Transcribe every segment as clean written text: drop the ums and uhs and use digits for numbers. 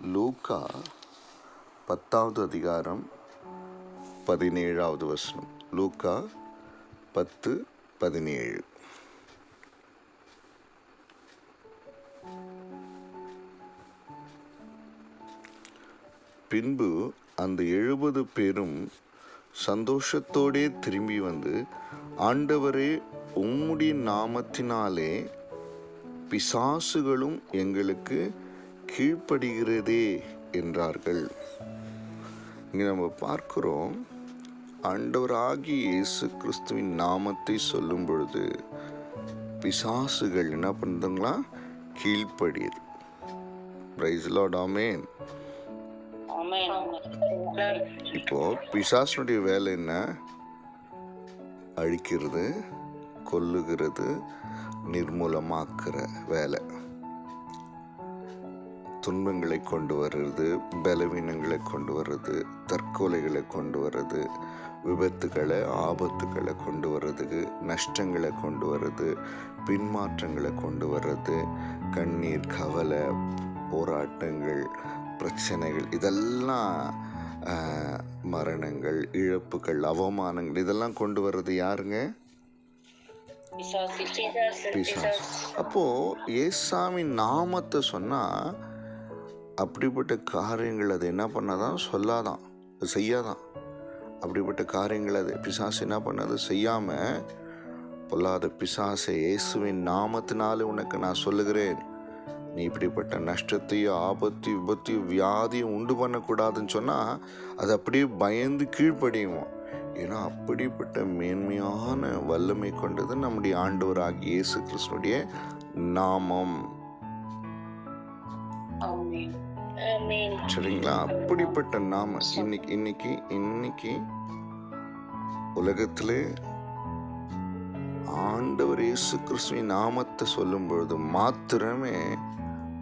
லூக்கா 10வது அதிகாரம் 17வது வசனம். லூக்கா 10:17. பின்பு அந்த 70 பேரும் சந்தோஷத்தோடே திரும்பி வந்து, ஆண்டவரே, உம்முடைய நாமத்தினாலே பிசாசுகளும் எங்களுக்கு கீழ்ப்படுகிறதே என்றார்கள். இங்கே நம்ம பார்க்கிறோம், ஆண்டவராகிய இயேசு கிறிஸ்துவின் நாமத்தை சொல்லும் பொழுது பிசாசுகள் என்ன பண்ணுதுங்களா? கீழ்ப்படியுது. பிரைஸ் லார்ட், ஆமென். இப்போ பிசாசுடைய வேலை என்ன? அழிக்கிறது, கொல்லுகிறது, நிர்மூலமாக்குற வேலை. துன்பங்களை கொண்டு வர்றது, பலவீனங்களை கொண்டு வர்றது, தற்கொலைகளை கொண்டு வர்றது, விபத்துக்களை ஆபத்துக்களை கொண்டு வர்றதுக்கு, நஷ்டங்களை கொண்டு வர்றது, பின்மாற்றங்களை கொண்டு வர்றது, கண்ணீர், கவலை, போராட்டங்கள், பிரச்சனைகள், இதெல்லாம் மரணங்கள், இழப்புகள், அவமானங்கள், இதெல்லாம் கொண்டு வர்றது யாருங்க? பிசாசு. அப்போ ஏசாமின் நாமத்தை சொன்னா அப்படிப்பட்ட காரியங்கள் அது என்ன பண்ணாதான்? சொல்லாதான், செய்யாதான். அப்படிப்பட்ட காரியங்கள் அது பிசாசு என்ன பண்ணாது? செய்யாம, பொல்லாத பிசாசை, இயேசுவின் நாமத்தினாலே உனக்கு நான் சொல்லுகிறேன், நீ இப்படிப்பட்ட நஷ்டத்தையோ ஆபத்தையும் விபத்தையும் வியாதியும் உண்டு பண்ணக்கூடாதுன்னு சொன்னா அது அப்படியே பயந்து கீழ்ப்படியும். ஏன்னா அப்படிப்பட்ட மேன்மையான வல்லமை கொண்டது நம்முடைய ஆண்டவராகிய இயேசு கிறிஸ்துடைய நாமம். சரிங்களா? அப்படிப்பட்ட நாமம் இன்னைக்கு உலகத்திலே ஆண்டவர் இயேசு கிறிஸ்துவின் நாமத்தை சொல்லும் பொழுது மாத்திரமே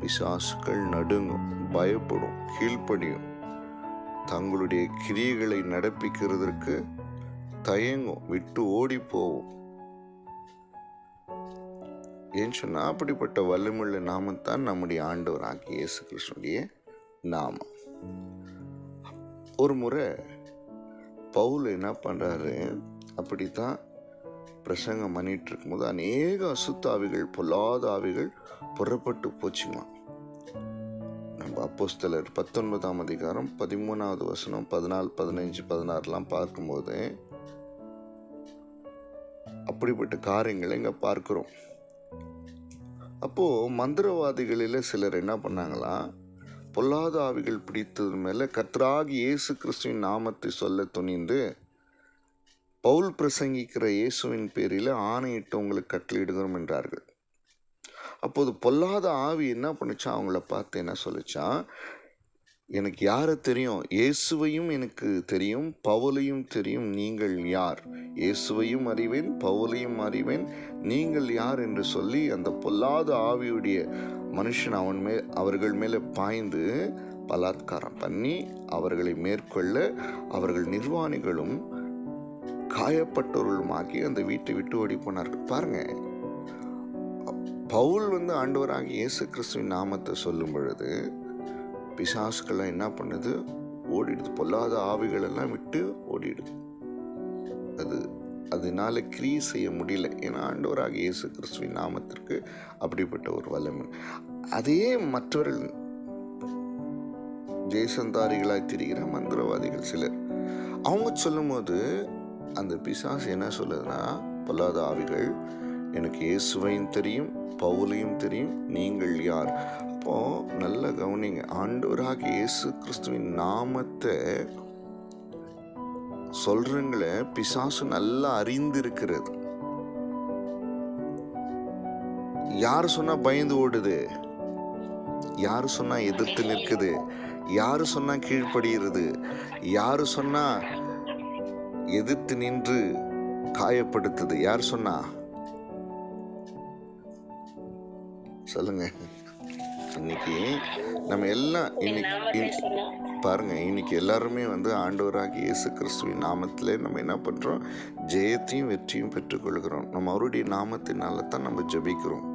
பிசாசுகள் நடுங்கும், பயப்படும், கீழ்ப்படியும், தங்களுடைய கிரியைகளை நடப்பிக்கிறதற்கு தயங்கும், விட்டு ஓடி போகும். ஏன்னு சொன்னா அப்படிப்பட்ட வல்லமுள்ள நாமத்தான் நம்முடைய ஆண்டவர் ஆகிய இயேசு கிறிஸ்துடைய நாமம். ஒரு முறை பவுல் என்ன பண்றாரு, அப்படித்தான் பிரசங்கம் பண்ணிட்டு இருக்கும்போது அநேக அசுத்தாவிகள், பொல்லாத ஆவிகள் புறப்பட்டு போச்சுமா. நம்ம அப்போஸ்தலர் 19ஆம் அதிகாரம் 13வது வசனம் 14, 15, 16 பார்க்கும்போது அப்படிப்பட்ட காரியங்களை இங்க பார்க்கிறோம். அப்போ மந்திரவாதிகளில சிலர் என்ன பண்ணாங்களா, பொல்லாத ஆவிகள் பிடித்தது மேல கர்த்தராகிய இயேசு கிறிஸ்துவின் நாமத்தை சொல்ல துணிந்து, பவுல் பிரசங்கிக்கிற இயேசுவின் பேரில் ஆணையிட்டு உங்களுக்கு கட்டளையிடுகிறோம் என்றார்கள். அப்போது பொல்லாத ஆவி என்ன பண்ணுச்சா, அவங்கள பார்த்து என்ன சொல்லிச்சா, எனக்கு யாரை தெரியும்? இயேசுவையும் எனக்கு தெரியும், பவுலையும் தெரியும், நீங்கள் யார்? இயேசுவையும் அறிவேன், பவுலையும் அறிவேன், நீங்கள் யார் என்று சொல்லி அந்த பொல்லாத ஆவியுடைய மனுஷன் அவர்கள் மேலே பாய்ந்து பலாத்காரம் பண்ணி அவர்களை மேற்கொள்ள அவர்கள் நிர்வாணிகளும் காயப்பட்டவர்களுமாக்கி அந்த வீட்டை விட்டு ஓடி போனார்கள். பாருங்க, பவுல் ஆண்டவராகிய இயேசு கிறிஸ்துவின் நாமத்தை சொல்லும் பொழுது பிசாசுக்கெல்லாம் என்ன பண்ணுது? ஓடிடுது. பொல்லாத ஆவிகள் எல்லாம் விட்டு ஓடிடுது. அதனால கிரியை செய்ய முடியல. ஏன்னா ஆண்டவராகிய இயேசு கிறிஸ்துவின் நாமத்திற்கு அப்படிப்பட்ட ஒரு வல்லமை. அதே மற்றவர்கள் ஜெயசந்தாரிகளாய் திரிகிற மந்திரவாதிகள் சிலர், அவங்க சொல்லும் போது அந்த பிசாசு என்ன சொல்லுதுன்னா, பொல்லாத ஆவிகள், எனக்கு இயேசுவையும் தெரியும், பவுலையும் தெரியும், நீங்கள் யார்? அப்போ நல்ல கவனிங்க, ஆண்டவராகிய இயேசு கிறிஸ்துவின் நாமத்தை சொல்றவங்களை பிசாசு நல்லா அறிந்திருக்கிறது. யாரு சொன்னா பயந்து ஓடுது? யாரு சொன்னா எதிர்த்து நிற்குது? யாரு சொன்னா கீழ்ப்படுகிறது? யாரு சொன்னா எதிர்த்து நின்று காயப்படுத்துது? யார் சொன்னா? சொல்லுங்க. இன்னைக்கு நம்ம எல்லாம் பாருங்க, இன்னைக்கு எல்லாருமே ஆண்டவராகிய இயேசு கிறிஸ்துவின் நாமத்திலே நம்ம என்ன பண்றோம்? ஜெயத்தையும் வெற்றியும் பெற்றுக்கொள்கிறோம். நம்ம அவருடைய நாமத்தினால தான் நம்ம ஜெபிக்கிறோம்.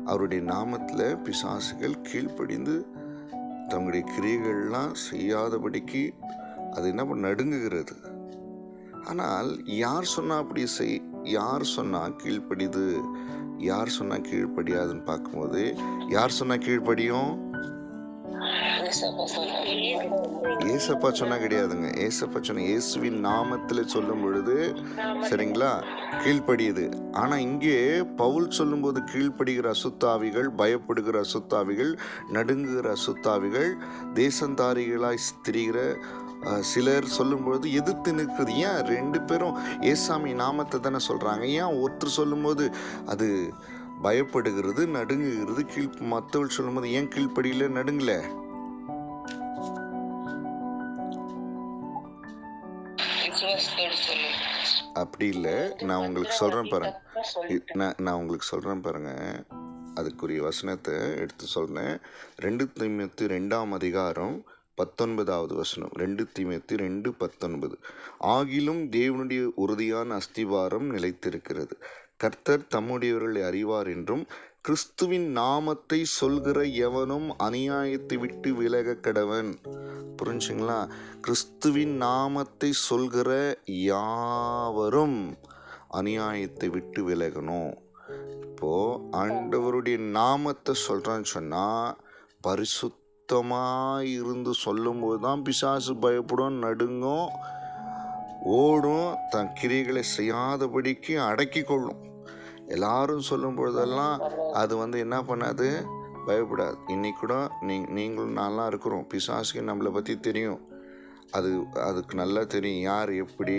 அவருடைய நாமத்தில் பிசாசுகள் கீழ்ப்படிந்து தங்களுடைய கிரியைகள்லாம் செய்யாதபடிக்கு அது என்ன நடுங்குகிறது. ஆனால் யார் சொன்னா அப்படி யார் சொன்னா கீழ்ப்படிது, யார் சொன்னா கீழ்ப்படியாதுன்னு பார்க்கும்போது, யார் சொன்னா கீழ்ப்படியும்? ஏசப்பா சொன்னா கிடையாதுங்க. ஏசப்பா சொன்ன இயேசுவின் நாமத்துல சொல்லும் பொழுது சரிங்களா கீழ்ப்படியுது. ஆனா இங்கே பவுல் சொல்லும்போது கீழ்ப்படுகிற அசுத்தாவிகள், பயப்படுகிற அசுத்தாவிகள், நடுங்குகிற அசுத்தாவிகள், தேசந்தாரிகளாய் திரிகிற சிலர் சொல்லும்பொழுது எதிர்த்து நிற்குது. ஏன் 2 பேரும் ஏசாமி நாமத்தை தானே சொல்றாங்க. ஏன் ஒருத்தர் சொல்லும்போது அது பயப்படுகிறது, நடுங்குகிறது, மற்றவர்கள் சொல்லும்போது ஏன் கீழ்ப்படியில நடுங்கல? அப்படி இல்லை. நான் உங்களுக்கு சொல்றேன் பாருங்க. அதுக்குரிய வசனத்தை எடுத்து சொல்றேன். 2 தீமோத்தேயு 2ஆம் அதிகாரம் 19வது வசனம். 2 தீமோத்தேயு 2:19. ஆகிலும் தேவனுடைய உறுதியான அஸ்திவாரம் நிலைத்திருக்கிறது. கர்த்தர் தம்முடையவர்களை அறிவார் என்றும் கிறிஸ்துவின் நாமத்தை சொல்கிற எவனும் அநியாயத்தை விட்டு விலக கடவன். புரிஞ்சுங்களா? கிறிஸ்துவின் நாமத்தை சொல்கிற யாவரும் அநியாயத்தை விட்டு விலகணும். இப்போ ஆண்டவருடைய நாமத்தை சொல்றான்னு சொன்னா பரிசுத்தமாய் இருந்து சொல்லும் போதுதான் பிசாசு பயப்படும், நடுங்கும், ஓடும், தன் கிரியைகளை செய்யாதபடிக்கு அடக்கி கொள்ளும். எல்லாரும் சொல்லும் பொழுதெல்லாம் அது என்ன பண்ணாது, பயப்படாது. இன்னைக்கு கூட நீங்களும் நல்லா இருக்கிறோம். பிசாசுக்கு நம்மளை பற்றி தெரியும். அதுக்கு நல்லா தெரியும் யார் எப்படி,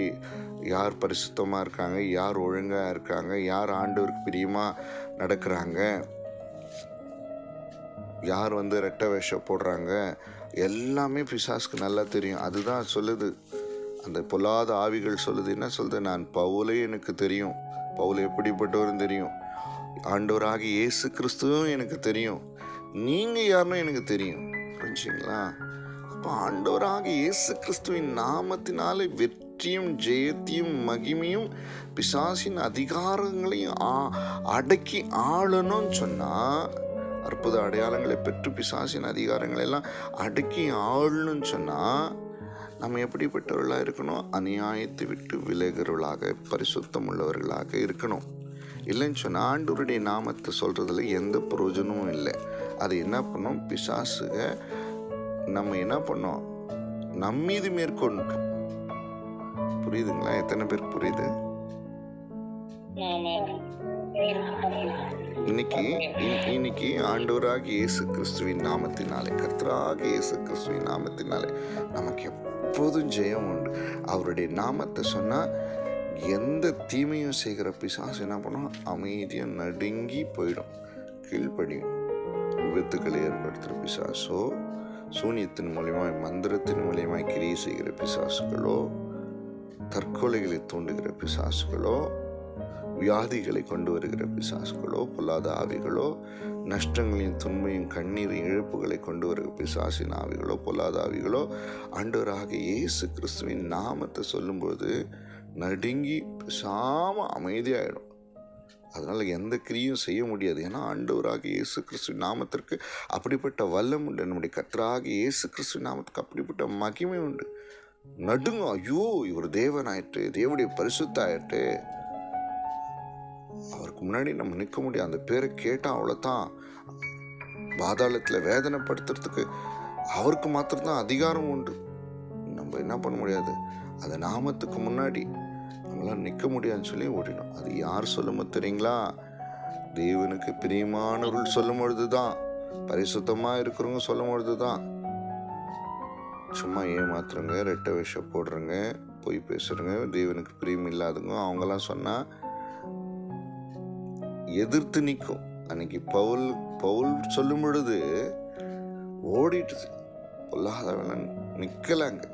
யார் பரிசுத்தமாக இருக்காங்க, யார் ஒழுங்காக இருக்காங்க, யார் ஆண்டவருக்கு பிரியமாக நடக்கிறாங்க, யார் ரெட்டை வேஷம் போடுறாங்க, எல்லாமே பிசாசுக்கு நல்லா தெரியும். அதுதான் சொல்லுது, அந்த பொல்லாத ஆவிகள் சொல்லுது. என்ன சொல்லுது? நான் பவுலே எனக்கு தெரியும், பவுல் எப்படிப்பட்டவரும் தெரியும், ஆண்டவராகிய இயேசு கிறிஸ்துவும் எனக்கு தெரியும், நீங்க யாருன்னு எனக்கு தெரியும். புரிஞ்சுங்களா? அப்போ ஆண்டவராகிய இயேசு கிறிஸ்துவின் நாமத்தினாலே வெற்றியும் ஜெயத்தையும் மகிமையும் பிசாசின் அதிகாரங்களையும் அடக்கி ஆளணும்னு சொன்னா, அற்புத அடையாளங்களை பெற்று பிசாசின் அதிகாரங்களை எல்லாம் அடக்கி ஆளணும்னு சொன்னா நம்ம எப்படிப்பட்டவர்களாக இருக்கணும்? அநியாயத்தை விட்டு விலகிறவர்களாக, பரிசுத்தம் உள்ளவர்களாக இருக்கணும். இல்லைன்னு சொன்னால் ஆண்டவருடைய நாமத்தை சொல்கிறதுல எந்த பிரயோஜனமும் இல்லை. அது என்ன பண்ணோம்? பிசாசுக நம்ம என்ன பண்ணோம்? நம்மீது மேற்கொண்டு. புரியுதுங்களா? எத்தனை பேருக்கு புரியுது? இன்னைக்கு ஆண்டவராகிய இயேசு கிறிஸ்துவின் நாமத்தினாலே, கர்த்தராகிய இயேசு கிறிஸ்துவின் நாமத்தினாலே நமக்கு எப்போதும் ஜெயம் உண்டு. அவருடைய நாமத்தை சொன்னா எந்த தீமையும் செய்கிற பிசாசு என்ன பண்ணும்? அமைதியாக நடுங்கி போயிடும், கீழ்ப்படியும். விபத்துக்களை ஏற்படுத்துகிற பிசாசோ, சூனியத்தின் மூலியமாய், மந்திரத்தின் மூலியமாய் கிரியை செய்கிற பிசாசுகளோ, தற்கொலைகளை தூண்டுகிற பிசாசுகளோ, வியாதிகளை கொண்டு வருகிற பிசாசுகளோ, பொல்லாத ஆவிகளோ, நஷ்டங்களையும் துன்பையும் கண்ணீரையும் இழப்புகளை கொண்டு வருகிற பிசாசின் ஆவிகளோ, பொல்லாத ஆவிகளோ, ஆண்டவராகிய இயேசு கிறிஸ்துவின் நாமத்தை சொல்லும்போது நடுங்கி பேசாம அமைதியாயிடும். அதனால எந்த கிரியும் செய்ய முடியாது. ஏன்னா ஆண்டவராகிய இயேசு கிறிஸ்துவின் நாமத்திற்கு அப்படிப்பட்ட வல்லம் உண்டு. நம்முடைய கர்த்தராகிய இயேசு கிறிஸ்துவின் நாமத்துக்கு அப்படிப்பட்ட மகிமை உண்டு. நடுங்க, ஐயோ இவர் தேவனாயிட்டு, தேவனுடைய பரிசுத்த ஆயிட்டு, அவருக்கு முன்னாடி நம்ம நிற்க முடியாது. அந்த பேரை கேட்டால் அவ்வளோதான். பாதாளத்தில் வேதனைப்படுத்துறதுக்கு அவருக்கு மாத்திரம்தான் அதிகாரம் உண்டு. நம்ம என்ன பண்ண முடியாது. அந்த நாமத்துக்கு முன்னாடி நம்மளாம் நிற்க முடியாதுன்னு சொல்லி ஓடிடும். அது யார் சொல்லும் தெரியுங்களா? தேவனுக்கு பிரியமானவர்கள் சொல்லும் பொழுதுதான், பரிசுத்தமாக இருக்கிறவங்க சொல்லும் பொழுதுதான். சும்மா ஏமாத்துறங்க, ரெட்டை வேஷம் போடுறங்க, பொய் பேசுறங்க, தேவனுக்கு பிரியம் இல்லாதவங்க அவங்கெல்லாம் சொன்னால் எதிர்த்து நிற்கும். அன்னைக்கு பவுல் சொல்லும் பொழுது ஓடிட்டு பொல்லாதவன் நிற்கலாங்க.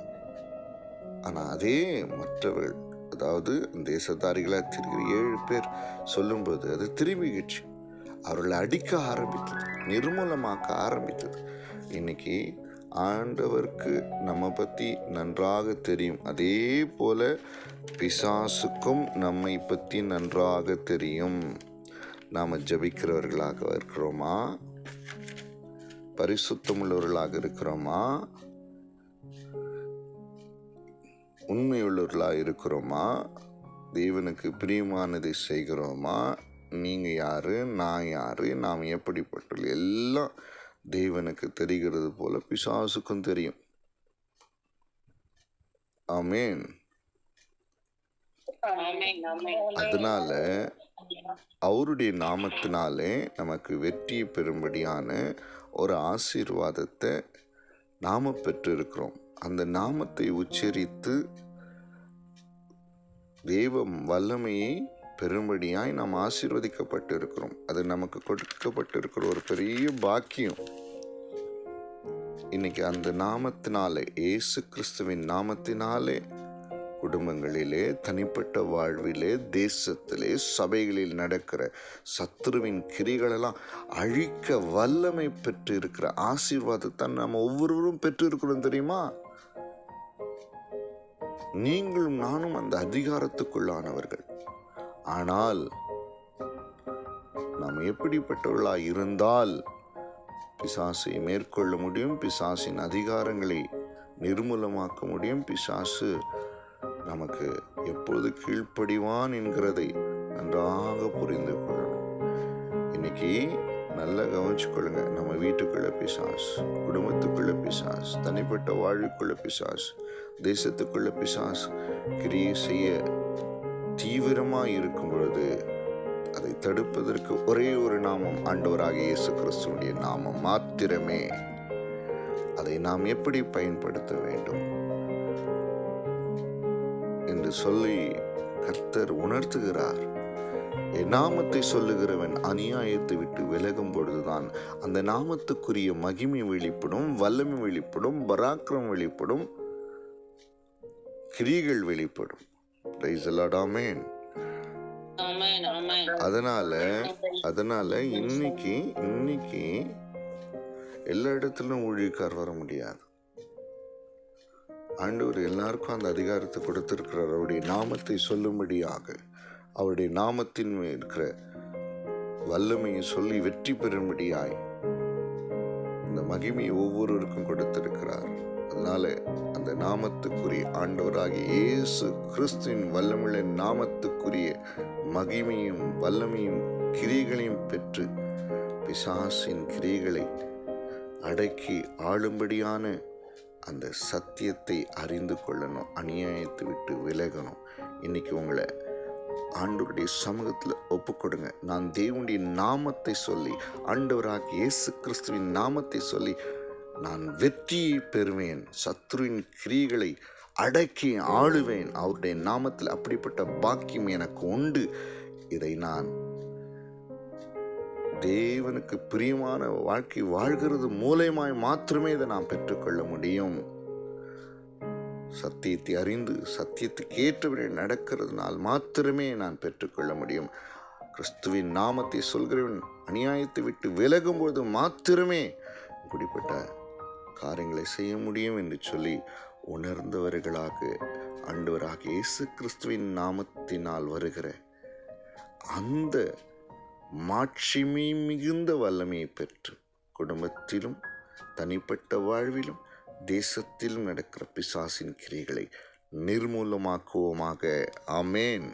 ஆனால் அதே மற்றவர்கள், அதாவது தேசத்தாரிகளாக திருக்கிற 7 பேர் சொல்லும்போது அது திரும்பிடுச்சு. அவர்களை அடிக்க ஆரம்பித்தது, நிர்மூலமாக்க ஆரம்பித்தது. இன்னைக்கு ஆண்டவருக்கு நம்ம பற்றி நன்றாக தெரியும். அதே போல பிசாசுக்கும் நம்மை பற்றி நன்றாக தெரியும். நாம் ஜெபிக்கிறவர்களாக இருக்கிறோமா? பரிசுத்தமுள்ளவர்களாக இருக்கிறோமா? உண்மையுள்ளவர்களாக இருக்கிறோமா? தேவனுக்கு பிரியமானதை செய்கிறோமா? நீங்க யாரு, நான் யாரு, நாம் எப்படிப்பட்டது எல்லாம் தேவனுக்கு தெரிகிறது போல பிசாசுக்கும் தெரியும். ஆமென். அதனால அவருடைய நாமத்தினாலே நமக்கு வெற்றி பெறும்படியான ஒரு ஆசீர்வாதத்தை நாம பெற்றிருக்கிறோம். அந்த நாமத்தை உச்சரித்து தேவ வல்லமையை பெரும்படியாய் நாம் ஆசீர்வதிக்கப்பட்டு இருக்கிறோம். அது நமக்கு கொடுக்கப்பட்டிருக்கிற ஒரு பெரிய பாக்கியம். இன்னைக்கு அந்த நாமத்தினாலே, இயேசு கிறிஸ்துவின் நாமத்தினாலே குடும்பங்களிலே, தனிப்பட்ட வாழ்விலே, தேசத்திலே, சபைகளில் நடக்கிற சத்துருவின் கிரிகளெல்லாம் அழிக்க வல்லமை பெற்று இருக்கிற ஆசீர்வாதத்தை நம்ம ஒவ்வொருவரும் பெற்று இருக்கிறோம். தெரியுமா? நீங்களும் நானும் அந்த அதிகாரத்துக்குள்ளானவர்கள். ஆனால் நாம் எப்படிப்பட்டவர்களாய் இருந்தால் பிசாசை மேற்கொள்ள முடியும், பிசாசின் அதிகாரங்களை நிர்மூலமாக்க முடியும், பிசாசு நமக்கு எப்பொழுது கீழ்ப்படிவான் என்கிறதை நன்றாக புரிந்து கொள்ளணும். இன்னைக்கு நல்லா கவனிச்சு கொள்ளுங்க. நம்ம வீட்டுக்குள்ள பிசாஸ், குடும்பத்துக்குள்ள பிசாஸ், தனிப்பட்ட வாழ்வுக்குள்ள பிசாஸ், தேசத்துக்குள்ள பிசாஸ் கிரியை செய்ய தீவிரமாக இருக்கும் பொழுது அதை தடுப்பதற்கு ஒரே ஒரு நாமம், ஆண்டவராகிய இயேசு கிறிஸ்துவினுடைய நாமம் மாத்திரமே. அதை நாம் எப்படி பயன்படுத்த வேண்டும் என்று சொல்லி கர்த்தர் உணர்த்துகிறார். என் நாமத்தை சொல்லுகிறவன் அநியாயத்தை விட்டு விலகும் பொழுதுதான் அந்த நாமத்துக்குரிய மகிமை வெளிப்படும், வல்லமை வெளிப்படும், பராக்கிரம் வெளிப்படும், கிரிகள் வெளிப்படும். Praise the Lord. ஆமென். அதனால இன்னைக்கு எல்லா இடத்திலும் ஊழியக்கார் வர முடியாது. ஆண்டவர் எல்லாருக்கும் அந்த அதிகாரத்தை கொடுத்திருக்கிறார். அவருடைய நாமத்தை சொல்லும்படியாக, அவருடைய நாமத்தின் இருக்கிற வல்லமையை சொல்லி வெற்றி பெறும்படியாய் இந்த மகிமையை ஒவ்வொருவருக்கும் கொடுத்திருக்கிறார். அதனால அந்த நாமத்துக்குரிய ஆண்டவராகிய இயேசு கிறிஸ்துவின் வல்லமுள்ள நாமத்துக்குரிய மகிமையும் வல்லமையும் கிரியைகளையும் பெற்று பிசாசின் கிரியைகளை அடக்கி ஆளும்படியான அந்த சத்தியத்தை அறிந்து கொள்ளணும், அநியாயத்தை விட்டு விலகணும். இன்னைக்கு உங்களை ஆண்டவருடைய சமூகத்தில் ஒப்புக்கொடுங்க. நான் தேவனுடைய நாமத்தை சொல்லி, ஆண்டவராகிய இயேசு கிறிஸ்துவின் நாமத்தை சொல்லி நான் வெற்றியை பெறுவேன், சத்துருவின் கிரியைகளை அடக்கி ஆளுவேன். அவருடைய நாமத்தில் அப்படிப்பட்ட பாக்கியம் எனக்கு உண்டு. இதை நான் தேவனுக்கு பிரியமான வாழ்க்கை வாழ்கிறது மூலமாய் மாத்திரமே இதை நான் பெற்றுக்கொள்ள முடியும். சத்தியத்தை அறிந்து சத்தியத்துக்கு ஏற்றவரை நடக்கிறதுனால் மாத்திரமே நான் பெற்றுக்கொள்ள முடியும். கிறிஸ்துவின் நாமத்தை சொல்கிறவன் அநியாயத்தை விட்டு விலகும்போது மாத்திரமே இப்படிப்பட்ட காரியங்களை செய்ய முடியும் என்று சொல்லி உணர்ந்தவர்களாக ஆண்டவராக இயேசு கிறிஸ்துவின் நாமத்தினால் வருகிற அந்த மாட்சிமை மிகுந்த வல்லமையை பெற்று குடும்பத்திலும் தனிப்பட்ட வாழ்விலும் தேசத்திலும் நடக்கிற பிசாசின் கிரியைகளை நிர்மூலமாக்குவோமாக. ஆமென்.